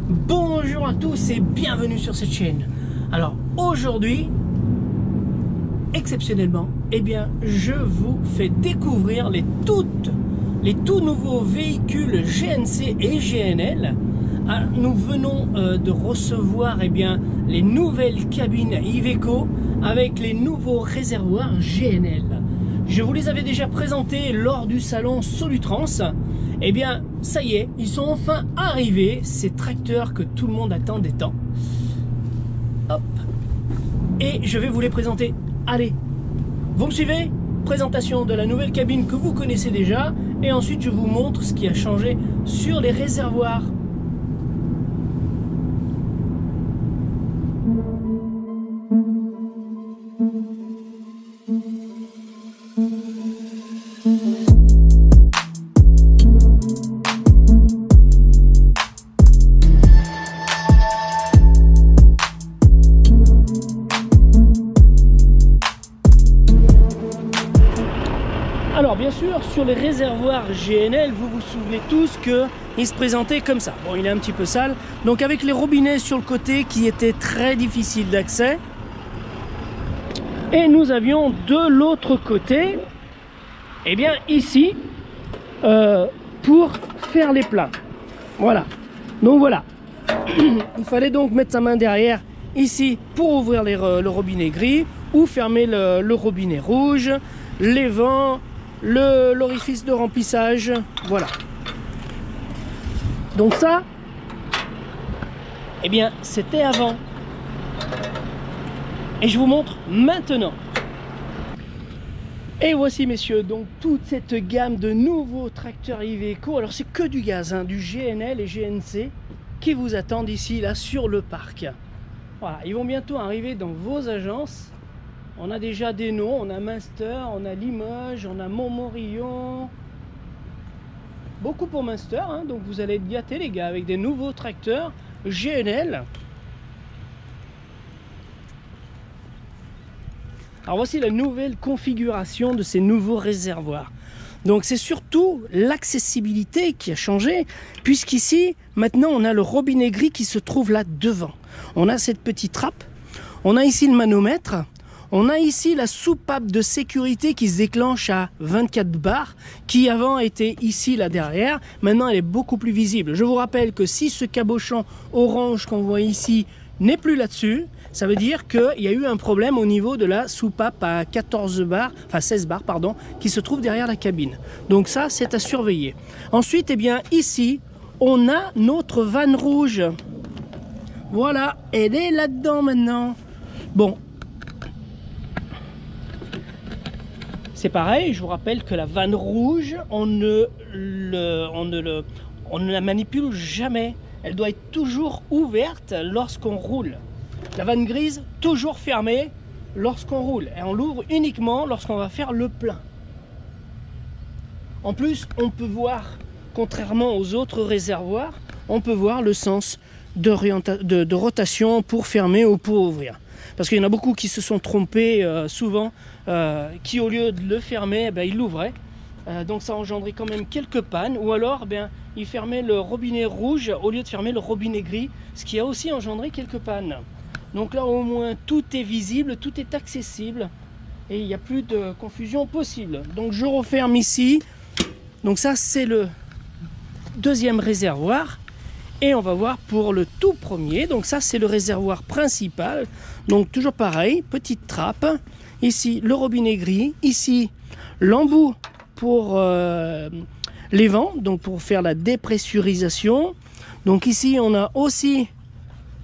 Bonjour à tous et bienvenue sur cette chaîne. Alors aujourd'hui, exceptionnellement, eh bien, je vous fais découvrir les tout nouveaux véhicules GNC et GNL. Nous venons de recevoir les nouvelles cabines Iveco avec les nouveaux réservoirs GNL. Je vous les avais déjà présentés lors du salon Solutrans. Eh bien, ça y est, ils sont enfin arrivés, ces tracteurs que tout le monde attend des temps. Hop. Et je vais vous les présenter. Allez, vous me suivez? Présentation de la nouvelle cabine que vous connaissez déjà. Et ensuite, je vous montre ce qui a changé sur les réservoirs. Alors bien sûr, sur les réservoirs GNL, vous vous souvenez tous qu'il se présentait comme ça. Bon, il est un petit peu sale. Donc avec les robinets sur le côté qui étaient très difficiles d'accès. Et nous avions de l'autre côté, eh bien ici, pour faire les pleins. Voilà. Donc voilà. Il fallait donc mettre sa main derrière ici pour ouvrir le robinet gris ou fermer le robinet rouge, les vents, l'orifice de remplissage, voilà. Donc ça, eh bien, c'était avant. Et je vous montre maintenant. Et voici, messieurs, donc toute cette gamme de nouveaux tracteurs Iveco. Alors, c'est que du gaz, hein, du GNL et GNC qui vous attendent ici, là, sur le parc. Voilà, ils vont bientôt arriver dans vos agences. On a déjà des noms, on a Münster, on a Limoges, on a Montmorillon. Beaucoup pour Münster, hein, donc vous allez être gâtés les gars avec des nouveaux tracteurs GNL. Alors voici la nouvelle configuration de ces nouveaux réservoirs. Donc c'est surtout l'accessibilité qui a changé, puisqu'ici, maintenant on a le robinet gris qui se trouve là devant. On a cette petite trappe, on a ici le manomètre. On a ici la soupape de sécurité qui se déclenche à 24 bars, qui avant était ici, là derrière. Maintenant, elle est beaucoup plus visible. Je vous rappelle que si ce cabochon orange qu'on voit ici n'est plus là-dessus, ça veut dire qu'il y a eu un problème au niveau de la soupape à 14 bars, enfin 16 bars, pardon, qui se trouve derrière la cabine. Donc ça, c'est à surveiller. Ensuite, eh bien, ici, on a notre vanne rouge. Voilà, elle est là-dedans maintenant. Bon. C'est pareil, je vous rappelle que la vanne rouge, on ne la manipule jamais. Elle doit être toujours ouverte lorsqu'on roule. La vanne grise, toujours fermée lorsqu'on roule. Et on l'ouvre uniquement lorsqu'on va faire le plein. En plus, on peut voir, contrairement aux autres réservoirs, on peut voir le sens de rotation pour fermer ou pour ouvrir. Parce qu'il y en a beaucoup qui se sont trompés souvent, qui au lieu de le fermer, ils l'ouvraient. Donc ça a engendré quand même quelques pannes. Ou alors, ils fermaient le robinet rouge au lieu de fermer le robinet gris, ce qui a aussi engendré quelques pannes. Donc là, au moins, tout est visible, tout est accessible. Et il n'y a plus de confusion possible. Donc je referme ici. Donc ça, c'est le deuxième réservoir. Et on va voir pour le tout premier. Donc ça, c'est le réservoir principal. Donc toujours pareil, petite trappe. Ici, le robinet gris. Ici, l'embout pour les vents, donc pour faire la dépressurisation. Donc ici, on a aussi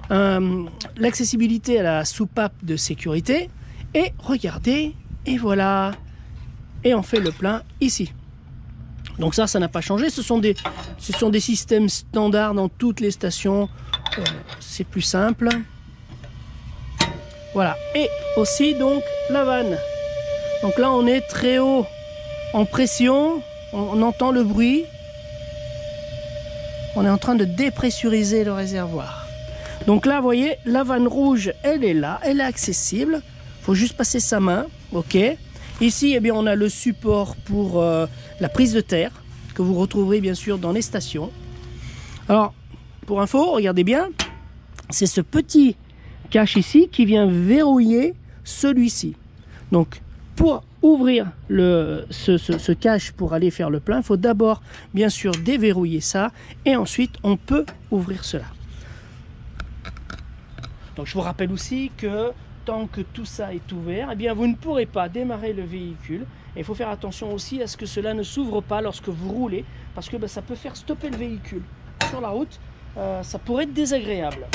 l'accessibilité à la soupape de sécurité. Et regardez, et voilà. Et on fait le plein ici. Donc ça n'a pas changé. Ce sont des systèmes standards dans toutes les stations. C'est plus simple. Voilà. Et aussi donc la vanne. Donc là on est très haut en pression. On entend le bruit. On est en train de dépressuriser le réservoir. Donc là vous voyez, la vanne rouge, elle est là. Elle est accessible. Il faut juste passer sa main. Ok. Ici, eh bien, on a le support pour la prise de terre que vous retrouverez bien sûr dans les stations. Alors, pour info, regardez bien, c'est ce petit cache ici qui vient verrouiller celui-ci. Donc pour ouvrir ce cache pour aller faire le plein, il faut d'abord bien sûr déverrouiller ça et ensuite on peut ouvrir cela. Donc je vous rappelle aussi que tant que tout ça est ouvert, eh bien vous ne pourrez pas démarrer le véhicule. Et il faut faire attention aussi à ce que cela ne s'ouvre pas lorsque vous roulez, parce que ça peut faire stopper le véhicule. Sur la route, ça pourrait être désagréable.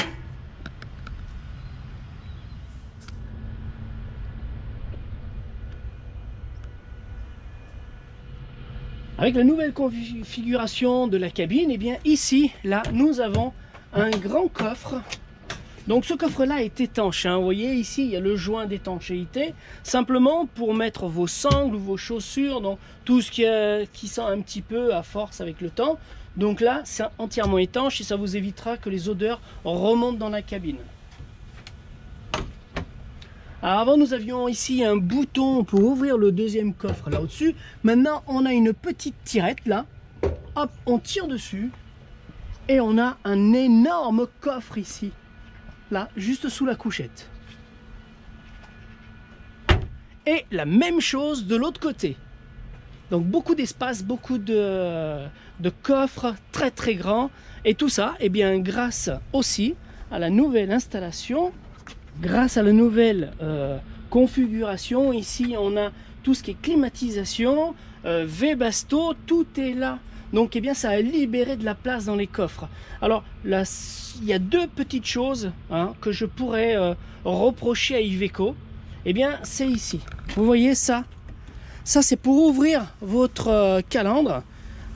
Avec la nouvelle configuration de la cabine, eh bien ici, là, nous avons un grand coffre. Donc ce coffre-là est étanche, hein. Vous voyez ici, il y a le joint d'étanchéité, simplement pour mettre vos sangles ou vos chaussures, donc tout ce qui sent un petit peu à force avec le temps. Donc là, c'est entièrement étanche et ça vous évitera que les odeurs remontent dans la cabine. Alors avant, nous avions ici un bouton pour ouvrir le deuxième coffre là au-dessus. Maintenant, on a une petite tirette là. Hop, on tire dessus et on a un énorme coffre ici. Là, juste sous la couchette. Et la même chose de l'autre côté. Donc beaucoup d'espace, beaucoup de coffres très très grands. Et tout ça, eh bien, grâce aussi à la nouvelle installation, grâce à la nouvelle configuration. Ici, on a tout ce qui est climatisation, Webasto, tout est là. Donc, eh bien, ça a libéré de la place dans les coffres. Alors, là, il y a deux petites choses que je pourrais reprocher à Iveco. Eh bien, c'est ici. Vous voyez ça? Ça, c'est pour ouvrir votre calandre.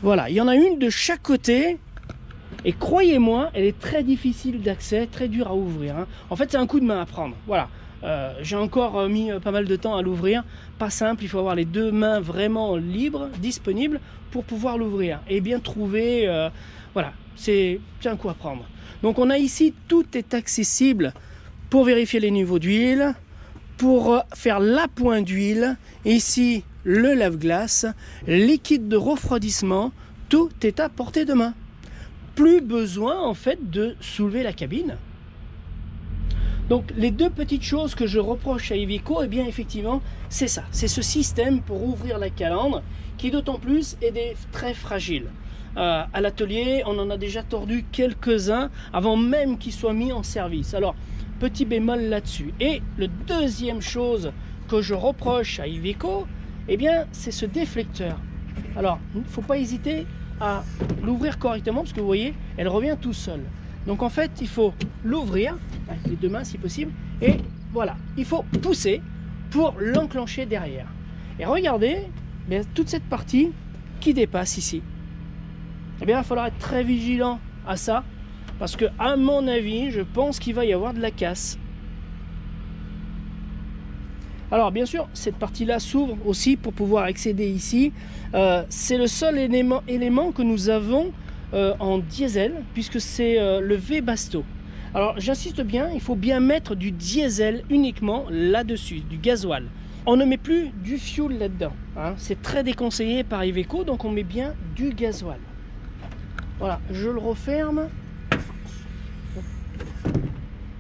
Voilà, il y en a une de chaque côté. Et croyez-moi, elle est très difficile d'accès, très dure à ouvrir. En fait, c'est un coup de main à prendre. Voilà. J'ai encore mis pas mal de temps à l'ouvrir. Pas simple, il faut avoir les deux mains vraiment libres, disponibles pour pouvoir l'ouvrir. Et bien trouver, voilà, c'est un coup à prendre. Donc on a ici, tout est accessible pour vérifier les niveaux d'huile, pour faire l'appoint d'huile. Ici, le lave-glace, liquide de refroidissement, tout est à portée de main. Plus besoin en fait de soulever la cabine. Donc les deux petites choses que je reproche à Iveco, eh bien effectivement c'est ça, c'est ce système pour ouvrir la calandre qui d'autant plus est très fragile. À l'atelier on en a déjà tordu quelques-uns avant même qu'ils soient mis en service. Alors petit bémol là-dessus. Et le deuxième chose que je reproche à Iveco, eh bien c'est ce déflecteur. Alors il ne faut pas hésiter à l'ouvrir correctement parce que vous voyez elle revient tout seul. Donc en fait il faut l'ouvrir avec les deux mains si possible et voilà, il faut pousser pour l'enclencher derrière. Et regardez bien, toute cette partie qui dépasse ici. Eh bien il va falloir être très vigilant à ça parce que à mon avis je pense qu'il va y avoir de la casse. Alors bien sûr cette partie là s'ouvre aussi pour pouvoir accéder ici. C'est le seul élément que nous avons en diesel puisque c'est le Webasto. Alors j'insiste bien, il faut bien mettre du diesel uniquement là-dessus, du gasoil. On ne met plus du fuel là-dedans, c'est très déconseillé par Iveco, donc on met bien du gasoil. Voilà, je le referme.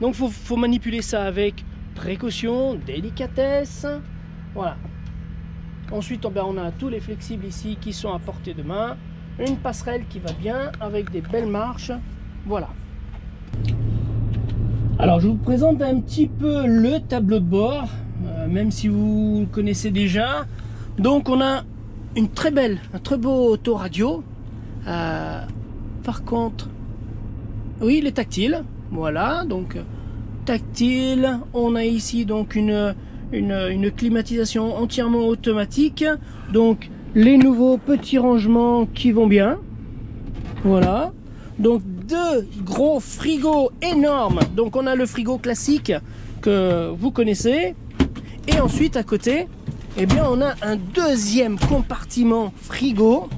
Donc faut manipuler ça avec précaution, délicatesse. Voilà. Ensuite on a tous les flexibles ici qui sont à portée de main. Une passerelle qui va bien avec des belles marches. Voilà. Alors je vous présente un petit peu le tableau de bord, même si vous le connaissez déjà. Donc on a un très beau autoradio. Par contre, oui, il est tactile. Voilà, donc tactile. On a ici donc une climatisation entièrement automatique. Donc les nouveaux petits rangements qui vont bien. Voilà. Donc deux gros frigos énormes. Donc on a le frigo classique que vous connaissez. Et ensuite à côté, eh bien on a un deuxième compartiment frigo.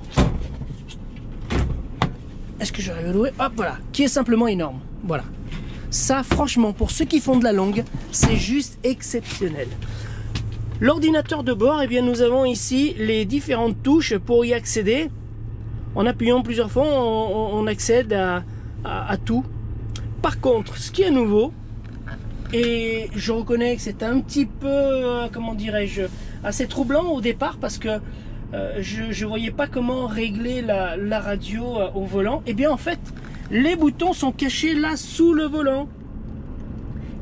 Est-ce que j'arrive à l'ouvrir? Hop, voilà, qui est simplement énorme. Voilà. Ça, franchement, pour ceux qui font de la longue, c'est juste exceptionnel. L'ordinateur de bord, eh bien, nous avons ici les différentes touches pour y accéder. En appuyant plusieurs fois, on accède à tout. Par contre, ce qui est nouveau, et je reconnais que c'est un petit peu, comment dirais-je, assez troublant au départ parce que je ne voyais pas comment régler la radio au volant. Et bien en fait, les boutons sont cachés là sous le volant.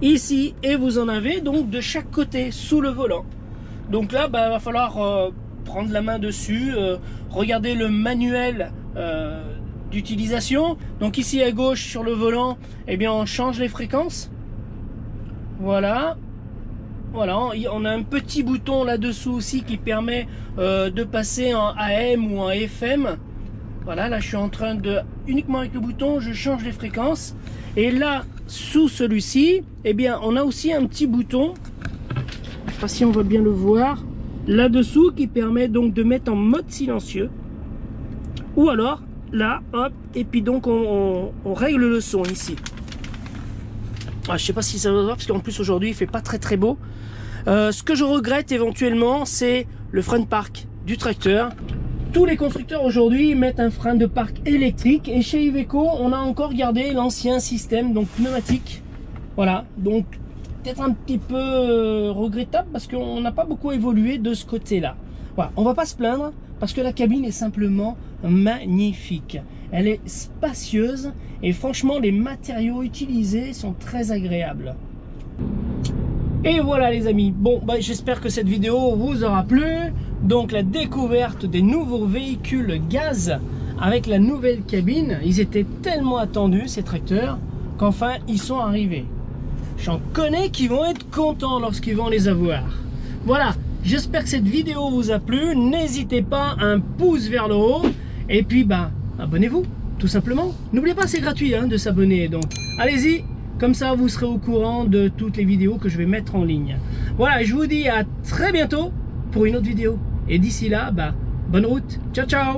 Ici, et vous en avez donc de chaque côté sous le volant. Donc là, bah, va falloir prendre la main dessus, regarder le manuel d'utilisation. Donc ici à gauche sur le volant, eh bien on change les fréquences. Voilà, voilà, on a un petit bouton là-dessous aussi qui permet de passer en AM ou en FM. Voilà, là je suis en train de, uniquement avec le bouton, je change les fréquences. Et là, sous celui-ci, eh bien on a aussi un petit bouton, je sais pas si on va bien le voir, là-dessous qui permet donc de mettre en mode silencieux. Ou alors, là, hop, et puis donc on règle le son ici. Ah, je sais pas si ça va voir parce qu'en plus aujourd'hui il fait pas très beau. Ce que je regrette éventuellement, c'est le frein de parc du tracteur. Tous les constructeurs aujourd'hui mettent un frein de parc électrique et chez Iveco on a encore gardé l'ancien système donc pneumatique. Voilà, donc peut-être un petit peu regrettable parce qu'on n'a pas beaucoup évolué de ce côté-là. Voilà, on va pas se plaindre parce que la cabine est simplement magnifique. Elle est spacieuse et franchement les matériaux utilisés sont très agréables. Et voilà les amis, bon bah, j'espère que cette vidéo vous aura plu. Donc la découverte des nouveaux véhicules gaz avec la nouvelle cabine, ils étaient tellement attendus ces tracteurs qu'enfin ils sont arrivés. J'en connais qui vont être contents lorsqu'ils vont les avoir. Voilà, j'espère que cette vidéo vous a plu. N'hésitez pas, un pouce vers le haut. Et puis bah, abonnez-vous, tout simplement. N'oubliez pas, c'est gratuit hein, de s'abonner. Donc allez-y, comme ça vous serez au courant de toutes les vidéos que je vais mettre en ligne. Voilà, je vous dis à très bientôt pour une autre vidéo. Et d'ici là, bah, bonne route. Ciao, ciao.